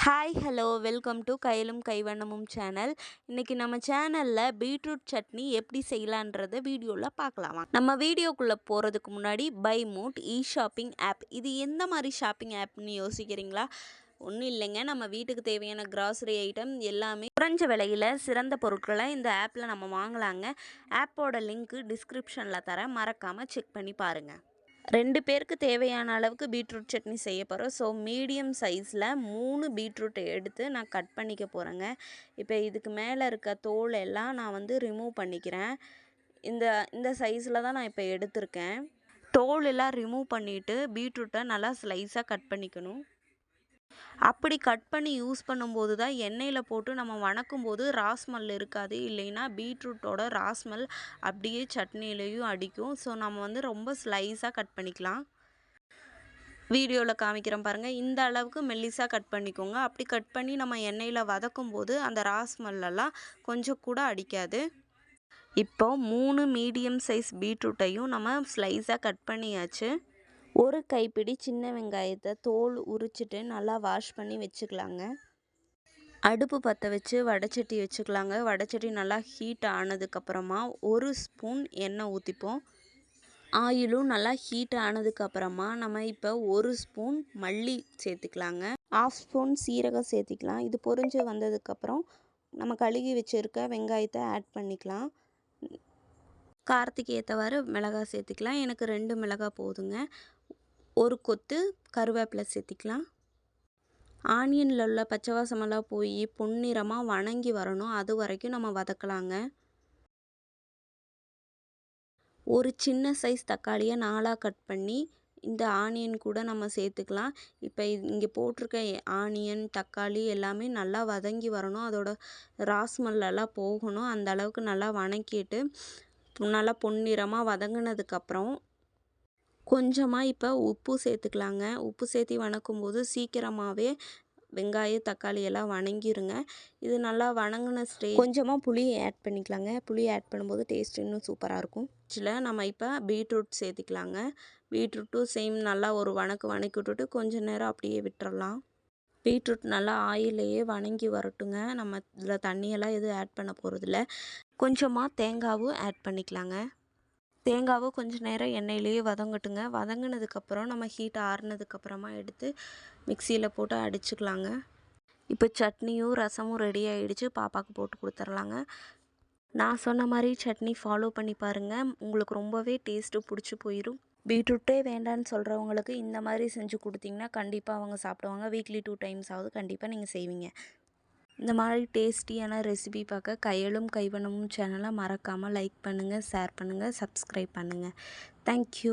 Hi hello welcome to கையிலும் கைவண்ணமும் channel. இன்றைக்கி நம்ம சேனலில் பீட்ரூட் சட்னி எப்படி செய்யலான்றத வீடியோவில் பார்க்கலாமா. நம்ம வீடியோக்குள்ளே போகிறதுக்கு முன்னாடி பை மூட் ஷாப்பிங் ஆப், இது எந்த மாதிரி ஷாப்பிங் ஆப்னு யோசிக்கிறீங்களா? ஒன்றும் இல்லைங்க, நம்ம வீட்டுக்கு தேவையான கிராசரி ஐட்டம் எல்லாமே குறைஞ்ச விலையில் சிறந்த பொருட்களை இந்த ஆப்பில் நம்ம வாங்கலாங்க. ஆப்போட லிங்க்கு டிஸ்கிரிப்ஷனில் தரேன், மறக்காமல் செக் பண்ணி பாருங்கள். 2 பேருக்கு தேவையான அளவுக்கு பீட்ரூட் சட்னி செய்ய போகிறோம். ஸோ மீடியம் சைஸில் 3 பீட்ரூட் எடுத்து நான் கட் பண்ணிக்க போகிறேங்க. இப்போ இதுக்கு மேலே இருக்க தோல் எல்லாம் நான் ரிமூவ் பண்ணிக்கிறேன். இந்த இந்த சைஸில் தான் நான் இப்போ எடுத்திருக்கேன். தோல் எல்லாம் ரிமூவ் பண்ணிவிட்டு பீட்ரூட்டை நல்லா ஸ்லைஸாக கட் பண்ணிக்கணும். அப்படி கட் பண்ணி யூஸ் பண்ணும்போது தான் எண்ணெயில் போட்டு நம்ம வணக்கும் போது ராஸ்மல் இருக்காது. இல்லைன்னா பீட்ரூட்டோட ராஸ்மல் அப்படியே சட்னியிலையும் அடிக்கும். ஸோ நம்ம ரொம்ப ஸ்லைஸாக கட் பண்ணிக்கலாம். வீடியோவில் காமிக்கிறேன் பாருங்கள், இந்த அளவுக்கு மெல்லிஸாக கட் பண்ணிக்கோங்க. அப்படி கட் பண்ணி நம்ம எண்ணெயில் வதக்கும் போது அந்த ராஸ்மல்லாம் கொஞ்சம் கூட அடிக்காது. இப்போ 3 மீடியம் சைஸ் பீட்ரூட்டையும் நம்ம ஸ்லைஸாக கட் பண்ணியாச்சு. ஒரு கைப்பிடி சின்ன வெங்காயத்தை தோல் உரிச்சிட்டு நல்லா வாஷ் பண்ணி வச்சுக்கலாங்க. அடுப்பு பற்ற வச்சு வடைச்சட்டி வச்சுக்கலாங்க. வடைச்சட்டி நல்லா ஹீட் ஆனதுக்கப்புறமா 1 ஸ்பூன் எண்ணெய் ஊற்றிப்போம். ஆயிலும் நல்லா ஹீட் ஆனதுக்கப்புறமா நம்ம இப்போ 1 ஸ்பூன் மல்லி சேர்த்துக்கலாங்க. 1/2 ஸ்பூன் சீரகம் சேர்த்திக்கலாம். இது பொரிஞ்சு வந்ததுக்கப்புறம் நம்ம கழுகி வச்சுருக்க வெங்காயத்தை ஆட் பண்ணிக்கலாம். காரத்துக்கு ஏற்றவாறு மிளகாய் சேர்த்திக்கலாம். எனக்கு 2 மிளகாய் போதுங்க. ஒரு கொத்து கருவேப்பிலை சேர்த்திக்கலாம். ஆனியனில் உள்ள பச்சை வாசமெல்லாம் போய் பொன்னிறமாக வணங்கி வரணும், அது வரைக்கும் நம்ம வதக்கலாங்க. ஒரு சின்ன சைஸ் தக்காளியை 4ஆக கட் பண்ணி இந்த ஆனியன் கூட நம்ம சேர்த்துக்கலாம். இப்போ இங்கே போட்டிருக்க ஆனியன் தக்காளி எல்லாமே நல்லா வதங்கி வரணும், அதோட ராஸ்மெல்லாம் போகணும். அந்த அளவுக்கு நல்லா வணக்கிட்டு நல்லா பொன்னிறமாக வதங்கினதுக்கப்புறம் கொஞ்சமாக இப்போ உப்பு சேர்த்துக்கலாங்க. உப்பு சேர்த்து வணக்கும்போது சீக்கிரமாகவே வெங்காயம் தக்காளி எல்லாம் வணங்கிருங்க. இது நல்லா வணங்கின கொஞ்சமாக புளி ஆட் பண்ணிக்கலாங்க. புளி ஆட் பண்ணும்போது டேஸ்ட் இன்னும் சூப்பராக இருக்கும். இதில் நம்ம இப்போ பீட்ரூட் சேர்த்திக்கலாங்க. பீட்ரூட்டும் சேம் நல்லா ஒரு வணக்கி விட்டுட்டு கொஞ்சம் நேரம் அப்படியே விட்டுறலாம். பீட்ரூட் நல்லா ஆயிலையே வணங்கி வரட்டுங்க. நம்ம இதில் தண்ணியெல்லாம் எதுவும் ஆட் பண்ண போகிறதில்ல. கொஞ்சமாக தேங்காவும் ஆட் பண்ணிக்கலாங்க. தேங்காவை கொஞ்சம் நேரம் எண்ணெயிலேயே வதங்கட்டுங்க. வதங்கினதுக்கப்புறம் நம்ம ஹீட் ஆறுனதுக்கப்புறமா எடுத்து மிக்சியில் போட்டு அடிச்சுக்கலாங்க. இப்போ சட்னியும் ரசமும் ரெடி ஆகிடுச்சு. பாப்பாவுக்கு போட்டு கொடுத்துர்லாங்க. நான் சொன்ன மாதிரி சட்னி ஃபாலோ பண்ணி பாருங்கள், உங்களுக்கு ரொம்பவே டேஸ்ட்டு பிடிச்சி போயிடும். பீட்ரூட்டே வேண்டான்னு சொல்கிறவங்களுக்கு இந்த மாதிரி செஞ்சு கொடுத்தீங்கன்னா கண்டிப்பாக அவங்க சாப்பிடுவாங்க. வீக்லி 2 டைம்ஸ் ஆகுது கண்டிப்பாக நீங்கள் செய்வீங்க. இந்த மாதிரி டேஸ்டியான ரெசிபி பார்க்க கையிலும் கைவண்ணமும் சேனலை மறக்காமல் லைக் பண்ணுங்கள், ஷேர் பண்ணுங்கள், சப்ஸ்கிரைப் பண்ணுங்கள். தேங்க்யூ.